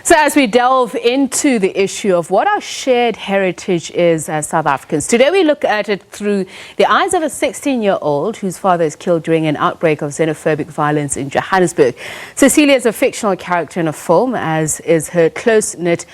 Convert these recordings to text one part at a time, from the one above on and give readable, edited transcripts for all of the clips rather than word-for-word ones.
So as we delve into the issue of what our shared heritage is as South Africans, today we look at it through the eyes of a 16-year-old whose father is killed during an outbreak of xenophobic violence in Johannesburg. Cecilia is a fictional character in a film, as is her close-knit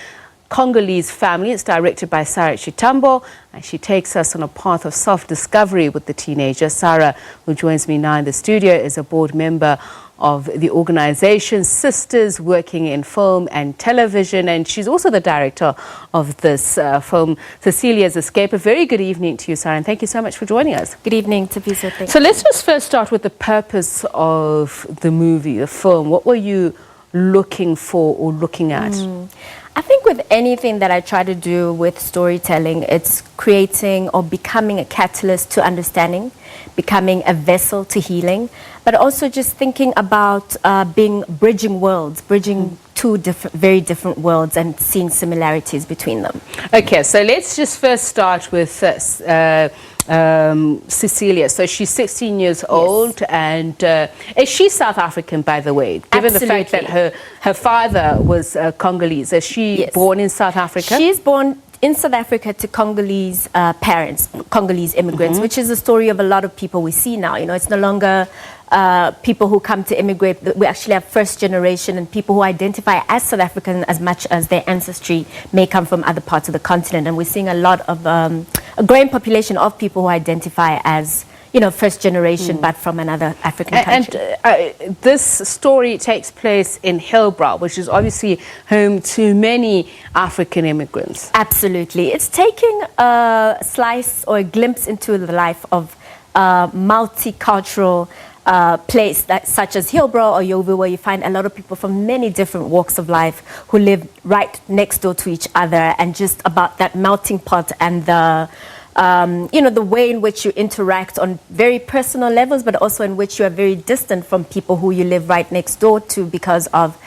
Congolese family. It's directed by Sara Chitambo, and she takes us on a path of self-discovery with the teenager. Sara, who joins me now in the studio, is a board member of the organization Sisters Working in Film and Television, and she's also the director of this film, Cecilia's Escape. A very good evening to you, Sara, and thank you so much for joining us. Good evening, Tabisa. So let's just first start with the purpose of the movie, the film. What were you looking for or looking at? I think with anything that I try to do with storytelling, it's creating or becoming a catalyst to understanding, becoming a vessel to healing, but also just thinking about bridging worlds, bridging two very different worlds and seeing similarities between them. Okay, so let's just first start with Cecilia. So she's 16 years old, and is she South African, by the way? Given Absolutely. the fact that her father was Congolese, is she born in South Africa? She's born in South Africa to Congolese parents, Congolese immigrants, which is the story of a lot of people we see now. You know, it's no longer people who come to immigrate. We actually have first generation and people who identify as South African as much as their ancestry may come from other parts of the continent. And we're seeing a lot of a growing population of people who identify as, you know, first generation, but from another African country. And this story takes place in Hillbrow, which is obviously home to many African immigrants. Absolutely. It's taking a slice or a glimpse into the life of a multicultural place such as Hillbrow or Yeoville, where you find a lot of people from many different walks of life who live right next door to each other, and just about that melting pot and the you know, the way in which you interact on very personal levels, but also in which you are very distant from people who you live right next door to because of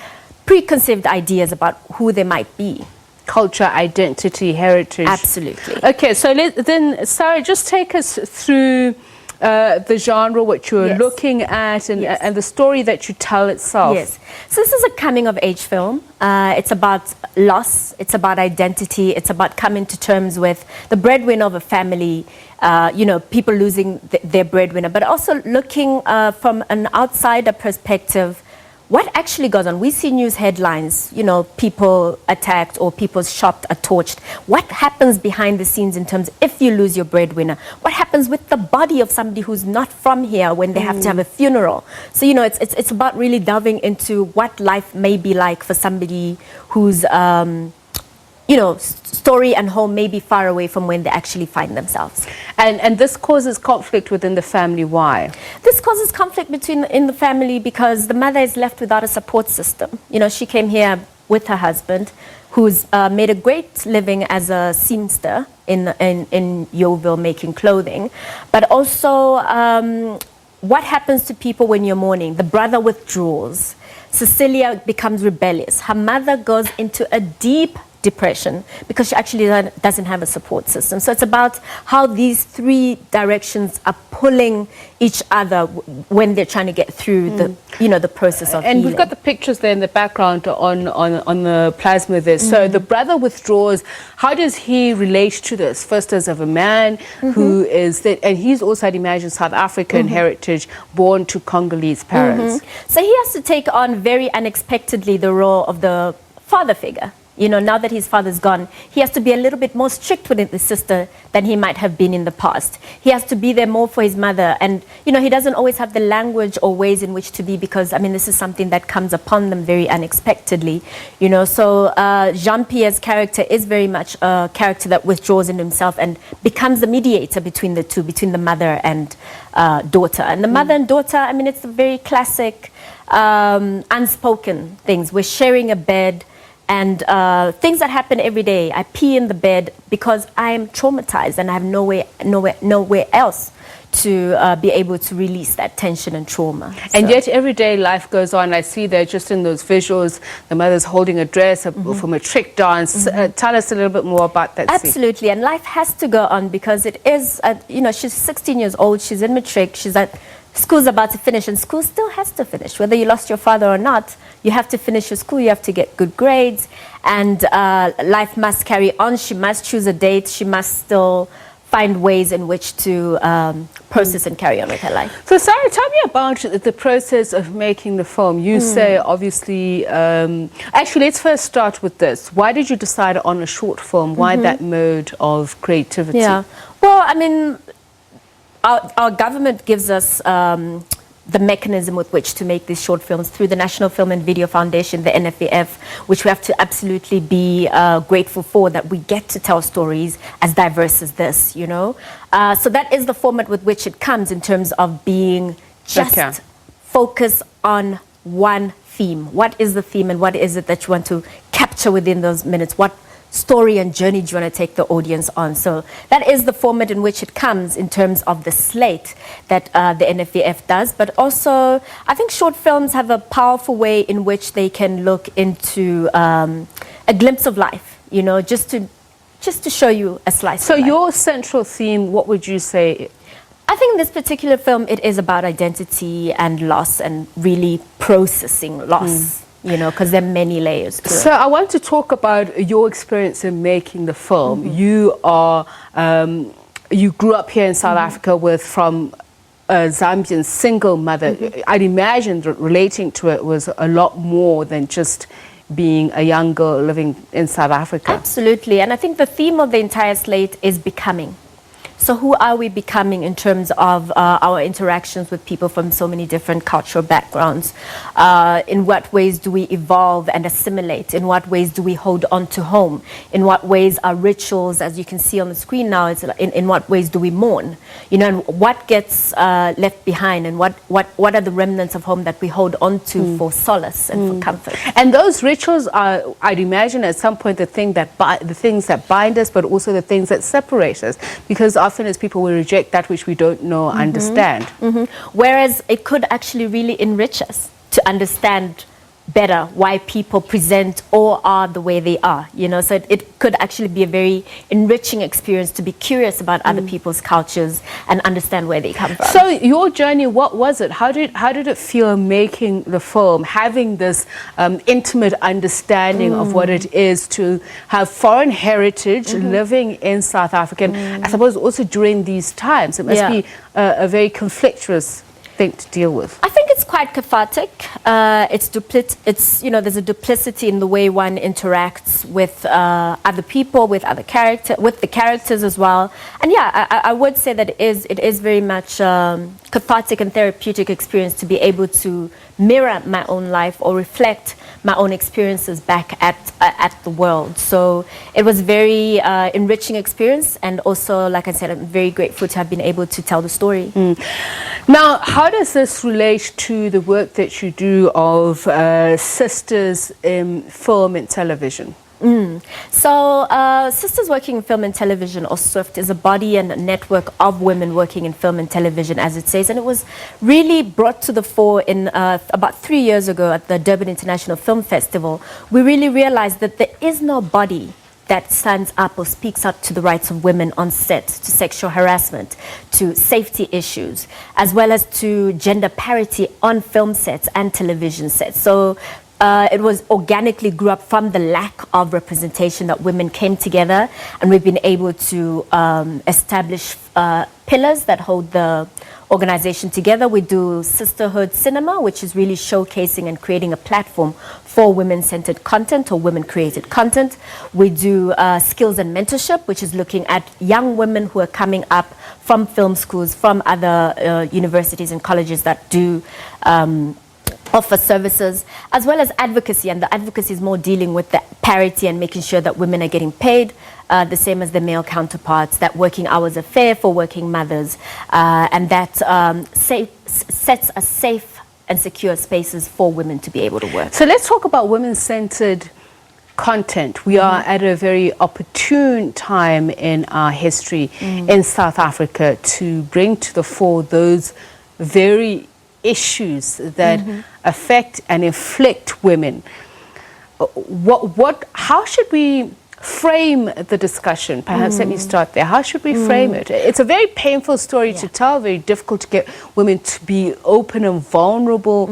preconceived ideas about who they might be. Culture, identity, heritage. Absolutely. Okay, so then, Sara, just take us through the genre, what you're looking at, and the story that you tell itself. Yes. So this is a coming-of-age film. It's about loss. It's about identity. It's about coming to terms with the breadwinner of a family, you know, people losing their breadwinner, but also looking from an outsider perspective, what actually goes on. We see news headlines, you know, people attacked or people's shops are torched. What happens behind the scenes in terms of if you lose your breadwinner? What happens with the body of somebody who's not from here when they have to have a funeral? So, you know, it's about really delving into what life may be like for somebody who's, you know, story and home may be far away from when they actually find themselves. And this causes conflict within the family. Why? This causes conflict in the family because the mother is left without a support system. You know, she came here with her husband, who's made a great living as a seamster in Yeoville making clothing. But also, what happens to people when you're mourning? The brother withdraws. Cecilia becomes rebellious. Her mother goes into a deep depression because she actually doesn't have a support system. So it's about how these three directions are pulling each other when they're trying to get through the, you know, the process of and healing. We've got the pictures there in the background on the plasma there. So the brother withdraws. How does he relate to this? First, as of a man who is and he's also, I'd imagine, South African heritage, born to Congolese parents. So he has to take on very unexpectedly the role of the father figure. You know, now that his father's gone, he has to be a little bit more strict with his sister than he might have been in the past. He has to be there more for his mother. And, you know, he doesn't always have the language or ways in which to be because, I mean, this is something that comes upon them very unexpectedly. You know, so Jean-Pierre's character is very much a character that withdraws in himself and becomes the mediator between the two, between the mother and daughter. And the mother and daughter, I mean, it's the very classic unspoken things. We're sharing a bed. And things that happen every day. I pee in the bed because I'm traumatized and I have nowhere else to be able to release that tension and trauma. And yet everyday life goes on. I see there just in those visuals, the mother's holding a dress from a trick dance. Tell us a little bit more about that. Absolutely, and life has to go on because it is, you know, she's 16 years old, she's in matric, she's at school's about to finish, and school still has to finish. Whether you lost your father or not, you have to finish your school, you have to get good grades, and life must carry on. She must choose a date, she must still find ways in which to process and carry on with her life. So Sarah, tell me about the process of making the film. You say, obviously, actually, let's first start with this. Why did you decide on a short film? Why that mode of creativity? Yeah, well, I mean, our government gives us the mechanism with which to make these short films through the National Film and Video Foundation, the NFVF, which we have to absolutely be grateful for, that we get to tell stories as diverse as this, you know. So that is the format with which it comes in terms of being just focus on one theme. What is the theme, and what is it that you want to capture within those minutes? What story and journey do you want to take the audience on? So that is the format in which it comes in terms of the slate that the NFVF does. But also, I think short films have a powerful way in which they can look into a glimpse of life, you know, just to show you a slice of life. So your central theme, what would you say? I think in this particular film, it is about identity and loss, and really processing loss. You know, because there are many layers to it. So I want to talk about your experience in making the film. You are, you grew up here in South Africa from a Zambian single mother. I'd imagine that relating to it was a lot more than just being a young girl living in South Africa. Absolutely, and I think the theme of the entire slate is becoming. So who are we becoming in terms of our interactions with people from so many different cultural backgrounds? In what ways do we evolve and assimilate? In what ways do we hold on to home? In what ways are rituals, as you can see on the screen now, in what ways do we mourn? You know, and what gets left behind, and what are the remnants of home that we hold on to for solace and for comfort? And those rituals are, I'd imagine, at some point the things that bind us, but also the things that separate us, because often as people we reject that which we don't know, understand. Whereas it could actually really enrich us to understand better why people present or are the way they are, you know. So it could actually be a very enriching experience to be curious about other people's cultures and understand where they come from. So your journey, what was it? How did it feel making the film, having this intimate understanding of what it is to have foreign heritage living in South Africa? And I suppose also during these times, it must be a very conflictuous thing to deal with. I think it's quite cathartic. It's you know, there's a duplicity in the way one interacts with other people, with the characters as well. And yeah, I would say that it is very much cathartic and therapeutic experience to be able to mirror my own life or reflect my own experiences back at the world. So it was very enriching experience, and also, like I said, I'm very grateful to have been able to tell the story. Now, how does this relate to the work that you do of sisters in film and television? So Sisters Working in Film and Television, or SWIFT, is a body and a network of women working in film and television, as it says, and it was really brought to the fore in about 3 years ago at the Durban International Film Festival. We really realized that there is no body that stands up or speaks up to the rights of women on set, to sexual harassment, to safety issues, as well as to gender parity on film sets and television sets. So it was organically grew up from the lack of representation that women came together, and we've been able to establish pillars that hold the organization together. We do sisterhood cinema, which is really showcasing and creating a platform for women-centered content or women-created content. We do skills and mentorship, which is looking at young women who are coming up from film schools, from other universities and colleges that do offer services, as well as advocacy. And the advocacy is more dealing with the parity and making sure that women are getting paid the same as their male counterparts, that working hours are fair for working mothers, and that sets a safe and secure spaces for women to be able to work. So let's talk about women-centered content. We are at a very opportune time in our history in South Africa to bring to the fore those very issues that affect and inflict women. How should we frame the discussion? Perhaps let me start there. How should we frame it? It's a very painful story to tell, very difficult to get women to be open and vulnerable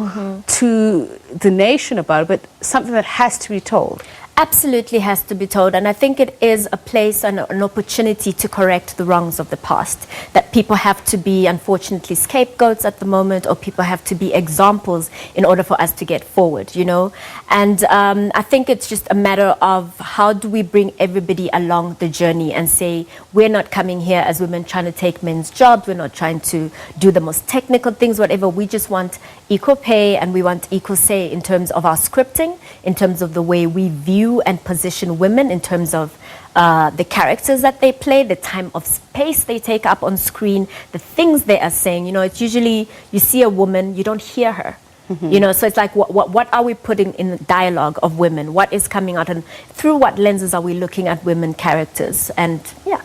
to the nation about it, but something that has to be told. Absolutely has to be told, and I think it is a place and an opportunity to correct the wrongs of the past. That people have to be, unfortunately, scapegoats at the moment, or people have to be examples in order for us to get forward, you know. And I think it's just a matter of how do we bring everybody along the journey and say, we're not coming here as women trying to take men's jobs, we're not trying to do the most technical things, whatever. We just want equal pay, and we want equal say in terms of our scripting, in terms of the way we view and position women, in terms of the characters that they play, the time of space they take up on screen, the things they are saying. You know, it's usually you see a woman, you don't hear her. You know, so it's like, what are we putting in the dialogue of women? What is coming out, and through what lenses are we looking at women characters? And yeah.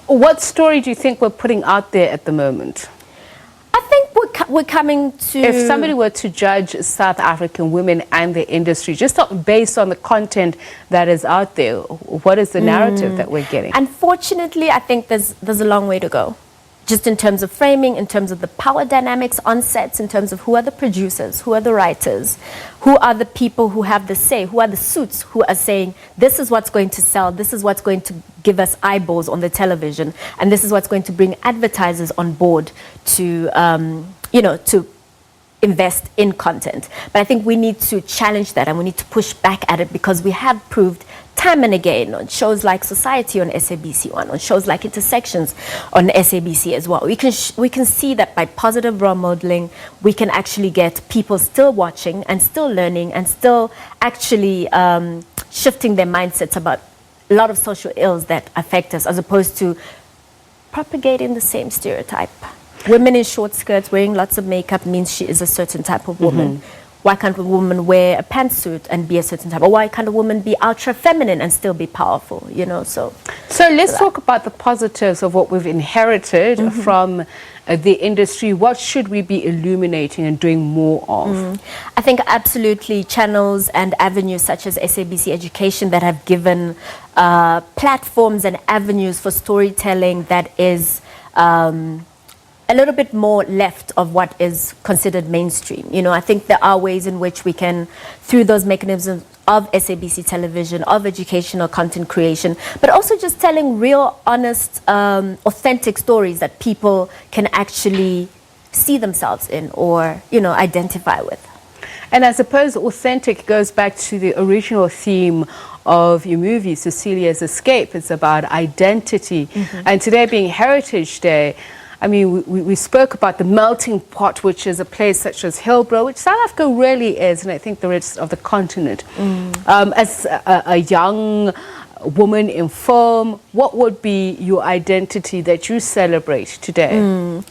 What story do you think we're putting out there at the moment? I think we're coming to... If somebody were to judge South African women and the industry, just not based on the content that is out there, what is the narrative that we're getting? Unfortunately, I think there's a long way to go. Just in terms of framing, in terms of the power dynamics on sets, in terms of who are the producers, who are the writers, who are the people who have the say, who are the suits who are saying, this is what's going to sell, this is what's going to give us eyeballs on the television, and this is what's going to bring advertisers on board to, you know, to invest in content. But I think we need to challenge that, and we need to push back at it, because we have proved time and again on shows like Society on SABC One, on shows like Intersections on SABC as well. We can see that by positive role modeling, we can actually get people still watching and still learning and still actually shifting their mindsets about a lot of social ills that affect us, as opposed to propagating the same stereotype. Women in short skirts wearing lots of makeup means she is a certain type of woman. Why can't a woman wear a pantsuit and be a certain type? Or why can't a woman be ultra feminine and still be powerful? You know, so let's talk about the positives of what we've inherited from the industry. What should we be illuminating and doing more of? I think absolutely channels and avenues such as SABC Education that have given platforms and avenues for storytelling that is a little bit more left of what is considered mainstream. You know, I think there are ways in which we can, through those mechanisms of SABC television, of educational content creation, but also just telling real, honest, authentic stories that people can actually see themselves in, or, you know, identify with. And I suppose authentic goes back to the original theme of your movie, Cecilia's Escape. It's about identity. And today being Heritage Day, I mean, we spoke about the melting pot, which is a place such as Hillbrow, which South Africa really is, and I think the rest of the continent. As a young woman in film, what would be your identity that you celebrate today?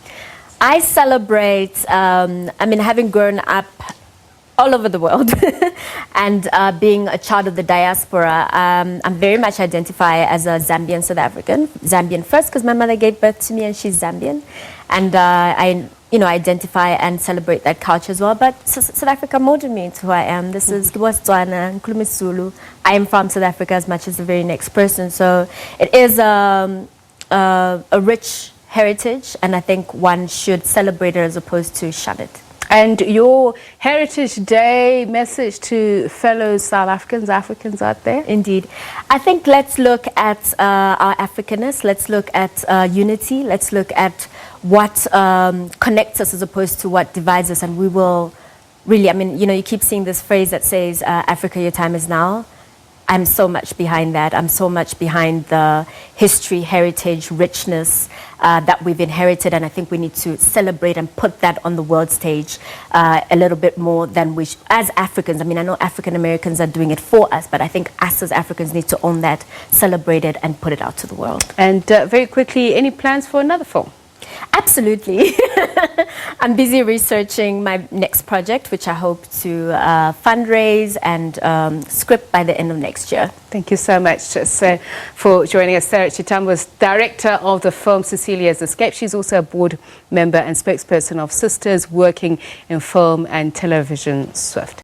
I celebrate, I mean, having grown up all over the world and being a child of the diaspora, I'm very much identify as a Zambian South African. Zambian first, because my mother gave birth to me and she's Zambian. And I, you know, identify and celebrate that culture as well. But South Africa molded me into who I am. This is Botswana, Nkulume Zulu. I am from South Africa as much as the very next person. So it is a rich heritage, and I think one should celebrate it as opposed to shun it. And your Heritage Day message to fellow South Africans out there? Indeed. I think let's look at our Africanness, let's look at unity, let's look at what connects us as opposed to what divides us, and we will really, I mean, you know, you keep seeing this phrase that says, Africa, your time is now. I'm so much behind that. I'm so much behind the history, heritage, richness that we've inherited, and I think we need to celebrate and put that on the world stage a little bit more than we as Africans. I mean, I know African Americans are doing it for us, but I think us as Africans need to own that, celebrate it, and put it out to the world. And very quickly, any plans for another film? Absolutely. I'm busy researching my next project, which I hope to fundraise and script by the end of next year. Thank you so much for joining us. Sara Chitambo is director of the film Cecilia's Escape. She's also a board member and spokesperson of Sisters working in film and television Swift.